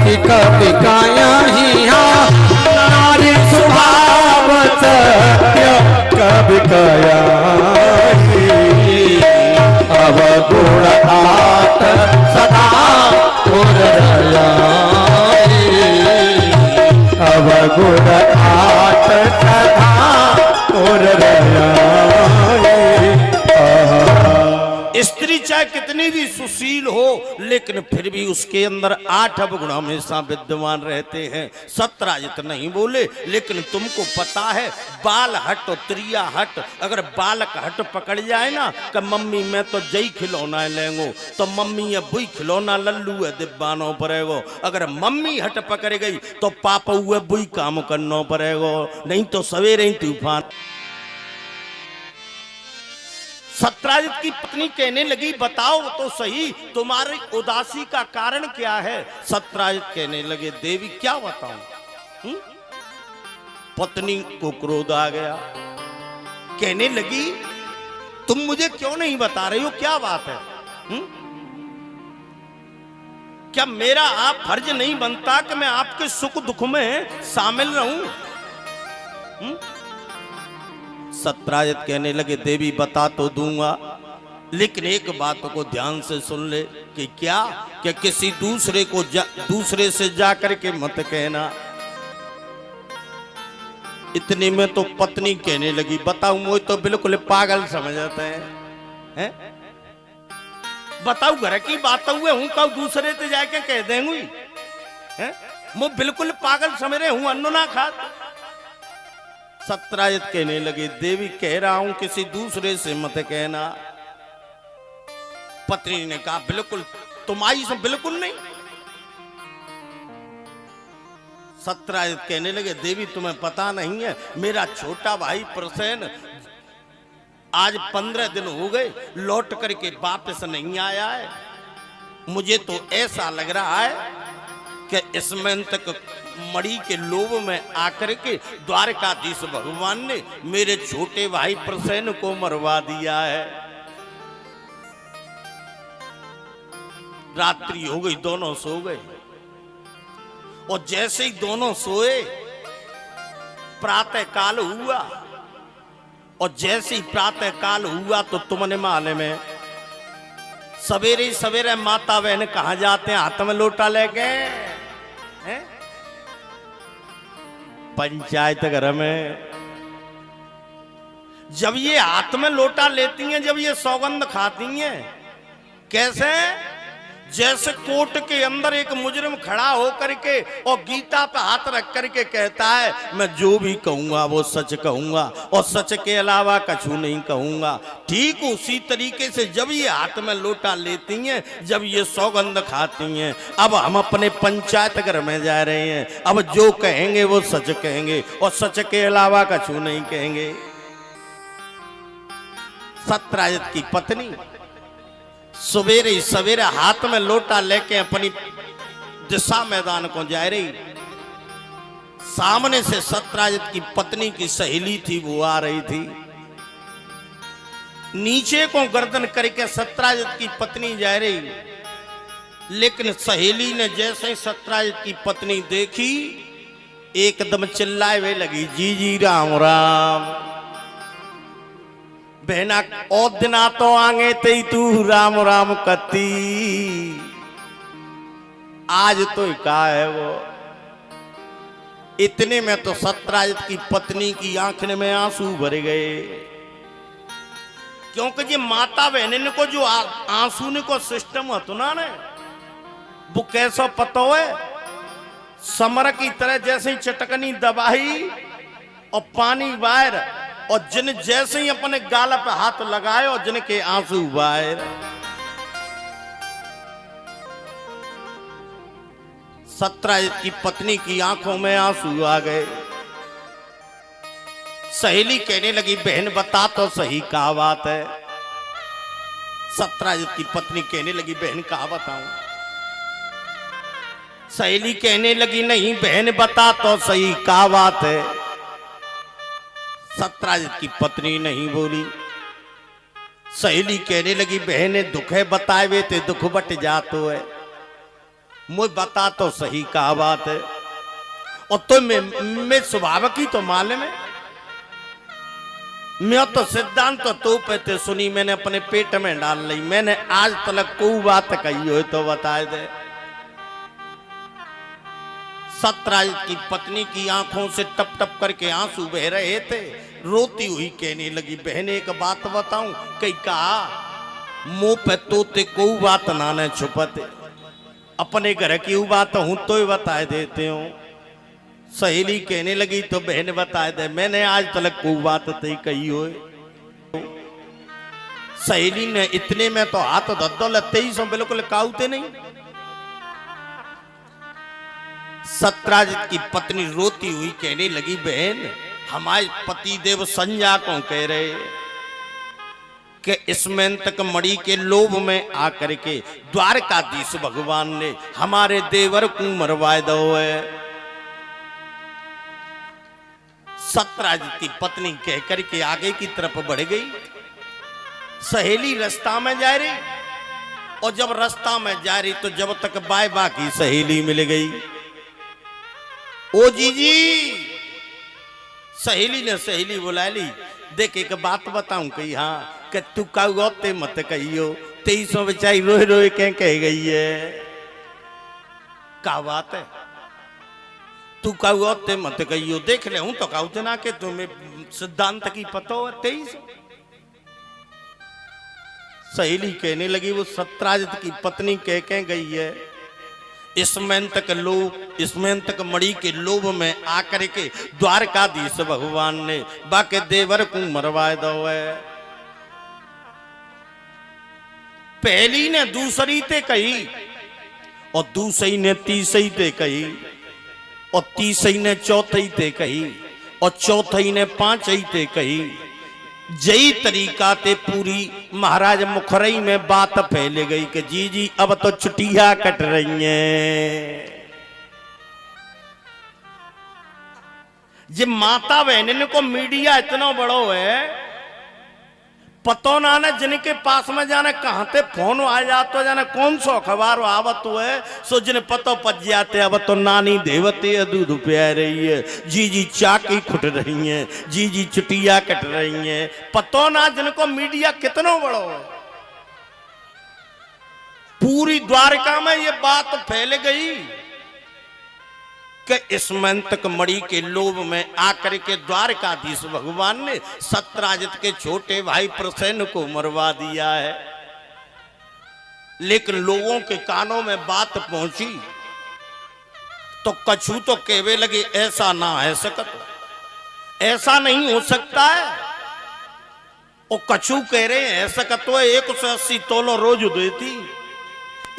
कभी कभी काया हिया नारी स्वभाव सत्य कभी काया अब गुण आत सदा गुण अब गुण आत सदा स्त्री चाहे कितनी भी सुशील हो लेकिन फिर भी उसके अंदर 8 अवगुण हमेशा विद्यमान रहते हैं। सत्राजित नहीं बोले, लेकिन तुमको पता है बाल हट और त्रिया हट, अगर बालक हट पकड़ जाए ना कि मम्मी मैं तो जई खिलौना लेंगो, तो मम्मी ये बुई खिलौना लल्लू है दिब्बानो पड़ेगो। अगर मम्मी हट पकड़ गई तो पापा हुए बुई काम करना पड़ेगो, नहीं तो सवेरे ही तूफान। सत्राजित की पत्नी कहने लगी बताओ तो सही तुम्हारी उदासी का कारण क्या है। सत्राजित कहने लगे देवी क्या बताऊं। पत्नी को क्रोध आ गया, कहने लगी तुम मुझे क्यों नहीं बता रही हो, क्या बात है। क्या मेरा आप फर्ज नहीं बनता कि मैं आपके सुख दुख में शामिल रहूं। सत्राजित कहने लगे देवी बता तो दूंगा, लेकिन एक बात को ध्यान से सुन ले कि क्या किसी दूसरे से जाकर के मत कहना। इतने में तो पत्नी कहने लगी बताऊं मुझे तो बिल्कुल पागल समझ जाते हैं? बताऊ घर की बात हुए हूं कब दूसरे से जाके कह देंगी, मैं बिल्कुल पागल समझ रहे हूं अन्नो ना खा। सत्राजित कहने लगे देवी कह रहा हूं किसी दूसरे से मत कहना। पत्नी ने कहा बिल्कुल तुम्हारी से बिल्कुल नहीं। सत्राजित कहने लगे देवी तुम्हें पता नहीं है मेरा छोटा भाई प्रसेन आज 15 दिन हो गए लौट करके वापस नहीं आया है। मुझे तो ऐसा लग रहा है कि इसमें तक मणि के लोभ में आकर के द्वारकाधीश भगवान ने मेरे छोटे भाई प्रसेन को मरवा दिया है। रात्रि हो गई, दोनों सो गए और जैसे ही दोनों सोए प्रातः काल हुआ और जैसे ही प्रातः काल हुआ तो तुमने मालूम है सवेरे सवेरे माता बहन कहां जाते हैं हाथ में लोटा लेके पंचायत घर में। जब ये हाथ में लोटा लेती हैं, जब ये सौगंध खाती हैं, कैसे जैसे कोर्ट के अंदर एक मुजरिम खड़ा होकर के और गीता पे हाथ रख करके कहता है मैं जो भी कहूंगा वो सच कहूंगा और सच के अलावा कछु नहीं कहूंगा। ठीक उसी तरीके से जब ये हाथ में लोटा लेती हैं, जब ये सौगंध खाती हैं, अब हम अपने पंचायत घर में जा रहे हैं, अब जो कहेंगे वो सच कहेंगे और सच के अलावा कछु नहीं कहेंगे। सत्राजित की पत्नी सवेरे सवेरे हाथ में लोटा लेके अपनी दिशा मैदान को जा रही। सामने से सत्राजित की पत्नी की सहेली थी वो आ रही थी। नीचे को गर्दन करके सत्राजित की पत्नी जा रही, लेकिन सहेली ने जैसे ही सत्राजित की पत्नी देखी एकदम चिल्लाए हुए लगी जी जी राम राम। बहना और दिना तो आगे ते तू राम राम कती, आज तो का है वो। इतने में तो सत्राजित की पत्नी की आंखों में आंसू भर गए, क्योंकि ये माता बहन को जो आंसू ने को सिस्टम होता ना ने वो कैसा पता है, समर की तरह जैसे ही चटकनी दबाई और पानी बाहर और जिन जैसे ही अपने गाल पे हाथ लगाए और जिनके आंसू बाहर। सत्राजित की पत्नी की आंखों में आंसू आ गए। सहेली कहने लगी बहन बता तो सही क्या बात है। सत्राजित की पत्नी कहने लगी बहन क्या बताऊं। सहेली कहने लगी नहीं बहन बता तो सही क्या बात है। सत्राजित की पत्नी नहीं बोली। सहेली कहने लगी बहने दुख है बताए वे ते दुख बट जातो है। मुझे बता तो सही क्या बात है। और तो मैं स्वभाव की तो मालूम है, मैं तो सिद्धांत तो पे सुनी मैंने अपने पेट में डाल ली। मैंने आज तक कोई बात कही हो तो बता दे। सतराज की पत्नी की आंखों से टप टप करके आंसू बह रहे थे। रोती हुई कहने लगी, बहन एक बात बताऊं? कई कहा, मुंह पे तोते कोई बात ना न छुपते, अपने घर की बात हूं तो ही बता देते हो। सहेली कहने लगी, तो बहन बता दे, मैंने आज तक कोई बात तय कही हो। सहेली ने इतने में तो हाथ धद्दो लगते ही सो बिल्कुल काउते नहीं। सत्राजित की पत्नी रोती हुई कहने लगी, बहन हमारे पति देव संज्ञा को कह रहे कि इसमें तक मणि के लोभ में आकर के द्वारकाधीश भगवान ने हमारे देवर को मरवा दो है। सत्राजित की पत्नी कहकर के आगे की तरफ बढ़ गई। सहेली रास्ता में जा रही, और जब रास्ता में जा रही तो जब तक बाय बाकी सहेली मिल गई। ओ जीजी, सहेली ने सहेली बुला ली। देख एक बात बताऊं कही, हाँ कि तू काउते मत कहियो, 2300 बेचारी रोए रोए कह गई है। क्या बात है? तू काउते मत कहियो, देख ले हूं तो काउते ना के तुम्हें सिद्धांत की पतो है 2300। सहेली कहने लगी, वो सत्राजित की पत्नी कह गई है, इसमें तक मणि के लोभ में आकर के द्वारकाधीश भगवान ने बाके देवर को मरवा दो है। पहली ने दूसरी ते कही, और दूसरी ने तीसरी ते कही, और तीसरी ने चौथी ते कही, और चौथी ने पांचवी ते कही। जई तरीका ते पूरी महाराज मुखरई में बात फैल गई कि जी जी अब तो छुट्टियां कट रही हैं। ये माता बहन को मीडिया इतना बड़ो है, पतो ना न जिनके पास में जाने कहां ते फोन आ जातो, जाने कौन सो अखबार आवत है, सो जिन्हें पतो पच जाते अब तो नानी देवते दूध पिया रही है, जी जी चाकी खुट रही है, जी जी चुटिया कट रही है। पतो ना जिनको मीडिया कितनो बड़ो है। पूरी द्वारका में ये बात फैल गई कि इसमें तक मणि के लोभ में आकर के द्वारकाधीश भगवान ने सत्राजित के छोटे भाई प्रसेन को मरवा दिया है। लेकिन लोगों के कानों में बात पहुंची तो कछु तो कहवे लगे, ऐसा ना है सकत, ऐसा नहीं हो सकता है। वो कछु कह रहे हैं ऐसा कतो 180 तोलो रोज देती,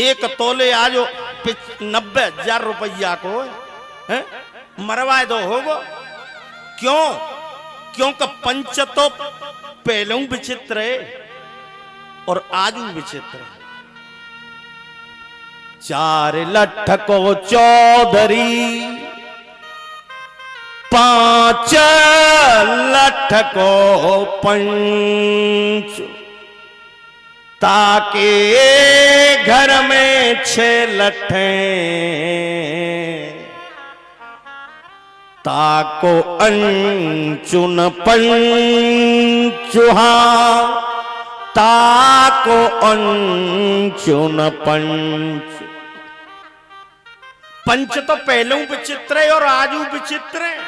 एक तोले आज 90,000 रुपया को है? मरवा दो होगो। क्यों? क्योंकि पंच तो पहलू विचित्र है और आजू विचित्र है। 4 लठ को चौधरी, 5 लठ को पंच, ताके घर में 6 लठे, ताको अंचुन पंचुहा, ताको अंचुन पंच। पंच तो पहलू विचित्र है और आजू विचित्र है।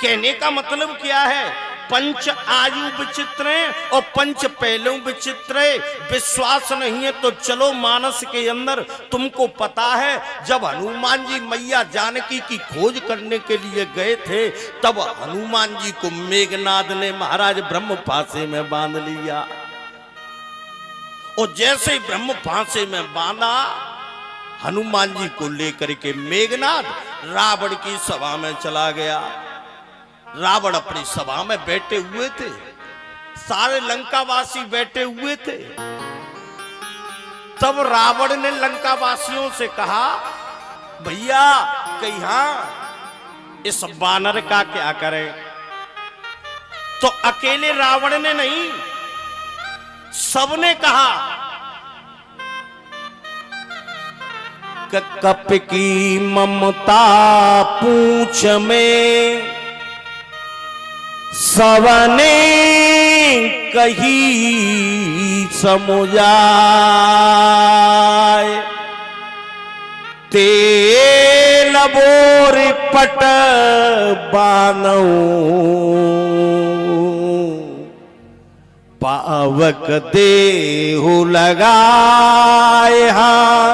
कहने का मतलब क्या है? पंच आयु विचित्र है और पंच पहलू विचित्र है। विश्वास नहीं है तो चलो मानस के अंदर। तुमको पता है जब हनुमान जी मैया जानकी की खोज करने के लिए गए थे तब हनुमान जी को मेघनाद ने महाराज ब्रह्म फांसे में बांध लिया, और जैसे ही ब्रह्म फांसे में बांधा हनुमान जी को लेकर के मेघनाद रावण की सभा में चला गया। रावण अपनी सभा में बैठे हुए थे, सारे लंकावासी बैठे हुए थे। तब रावण ने लंकावासियों से कहा, भैया कहीं हाँ इस बानर का क्या करें? तो अकेले रावण ने नहीं, सबने कहा कि कप की ममता पूछ में सबने कही समुझाए, तेल बोर पट बानऊ पावक देहु लगाए, हाँ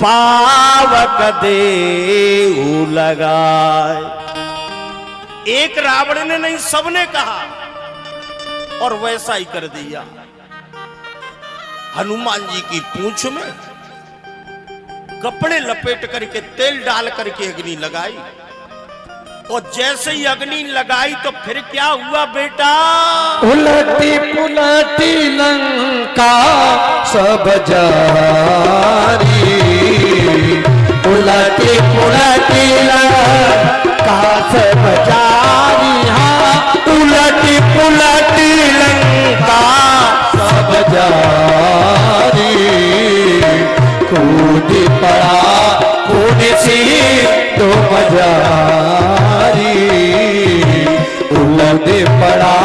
पावक देहु लगाए। एक रावण ने नहीं, सबने कहा और वैसा ही कर दिया। हनुमान जी की पूंछ में कपड़े लपेट करके तेल डाल करके अग्नि लगाई, और जैसे ही अग्नि लगाई तो फिर क्या हुआ बेटा? उलटी पुलटी लंका सब जारी, उलटी पुलटी लंका सब जारी, हाँ उलटी पुलटी लंका सब जारी, कूद पड़ा कूद सी तो मजारी, उलट पड़ा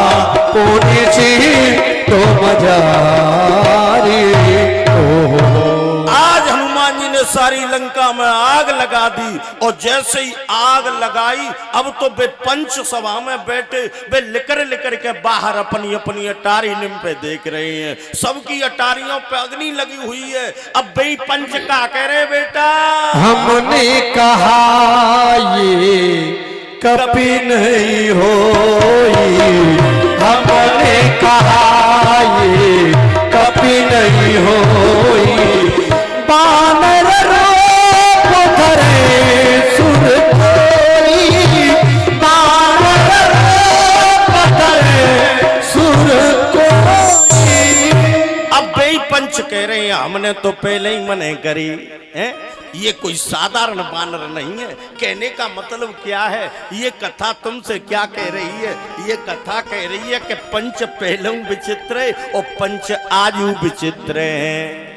कूद सी तो मजारी। आज हनुमान जी ने सारी लंका में आग लगा दी, और जैसे ही आग लगाई अब तो वे पंच सभा में बैठे, वे लिकर के बाहर अपनी अपनी अटारी निम पे देख रहे हैं। सबकी अटारियों पे अग्नि लगी हुई है। अब वे पंच का कह रहे बेटा, हमने कहा ये कभी नहीं होई, हमने कहा ये कभी नहीं होई, बानर रूप धरे सुर कोई, बानर रूप धरे सुर कोई। अब वे पंच कह रहे हैं हमने तो पहले ही मने करी है, ये कोई साधारण बानर नहीं है। कहने का मतलब क्या है? ये कथा तुमसे क्या कह रही है? ये कथा कह रही है कि पंच पहलू विचित्र है और पंच आयु विचित्र है।